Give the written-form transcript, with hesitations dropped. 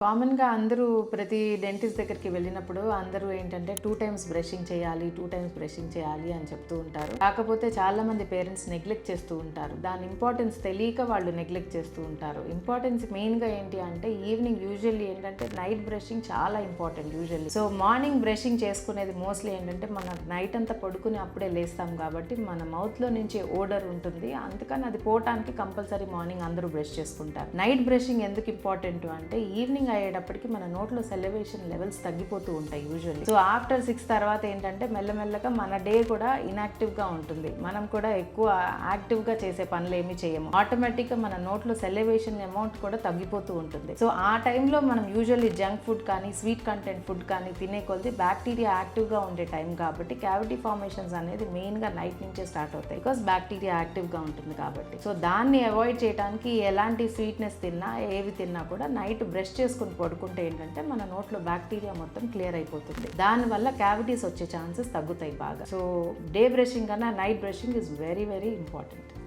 కామన్‌గా అందరూ ప్రతి డెంటిస్ట్ దగ్గరికి వెళ్ళినప్పుడు అందరూ ఏంటంటే 2 టైమ్స్ బ్రషింగ్ చేయాలి, 2 టైమ్స్ బ్రషింగ్ చేయాలి అని చెప్తూ ఉంటారు. కాకపోతే చాలామంది పేరెంట్స్ నెగ్లెక్ట్ చేస్తూ ఉంటారు. దాని ఇంపార్టెన్స్ తెలియక వాళ్ళు నెగ్లెక్ట్ చేస్తూ ఉంటారు. ఇంపార్టెన్స్ మెయిన్‌గా ఏంటి అంటే ఈవినింగ్ యూజువల్లీ ఏంటంటే నైట్ బ్రషింగ్ చాలా important usually. So morning brushing చేసుకునేది మోస్ట్లీ ఏంటంటే మనం నైట్ అంతా పడుకుని అప్పుడే లేస్తాం కాబట్టి మన మౌత్లో నుంచి ఓడర్ ఉంటుంది. అందుకని అది పోవటానికి కంపల్సరీ మార్నింగ్ అందరూ బ్రష్ చేసుకుంటారు. నైట్ బ్రషింగ్ ఎందుకు ఇంపార్టెంట్ అంటే ఈవినింగ్ అయ్యేటప్పటికి మన నోట్లో సెలవేషన్ లెవెల్స్ తగ్గిపోతూ ఉంటాయి యూజువల్లీ. సో ఆఫ్టర్ 6 తర్వాత ఏంటంటే మెల్లమెల్లగా మన డే కూడా ఇన్యాక్టివ్గా ఉంటుంది. మనం కూడా ఎక్కువ యాక్టివ్గా చేసే పనులు ఏమీ చేయము. ఆటోమేటిక్గా మన నోట్లో సెలవేషన్ అమౌంట్ కూడా తగ్గిపోతూ ఉంటుంది. సో ఆ టైంలో మనం యూజువల్లీ జంక్ ఫుడ్ కానీ స్వీట్ కంటెంట్ ఫుడ్ కానీ తినే కొద్ది బ్యాక్టీరియా యాక్టివ్గా ఉండే టైం కాబట్టి క్యావిటీ ఫార్మేషన్స్ అనేది మెయిన్గా నైట్ నుంచే స్టార్ట్ అవుతాయి. బికాస్ బ్యాక్టీరియా యాక్టివ్గా ఉంటుంది కాబట్టి. సో దాన్ని అవాయిడ్ చేయడానికి ఎలాంటి స్వీట్నెస్ తిన్నా ఏవి తిన్నా కూడా నైట్ బ్రష్ చేసుకుని పడుకుంటే ఏంటంటే మన నోట్లో బ్యాక్టీరియా మొత్తం క్లియర్ అయిపోతుంది. దానివల్ల క్యావిటీస్ వచ్చే ఛాన్సెస్ తగ్గుతాయి బాగా. సో డే బ్రషింగ్ కన్నా night brushing is very very important.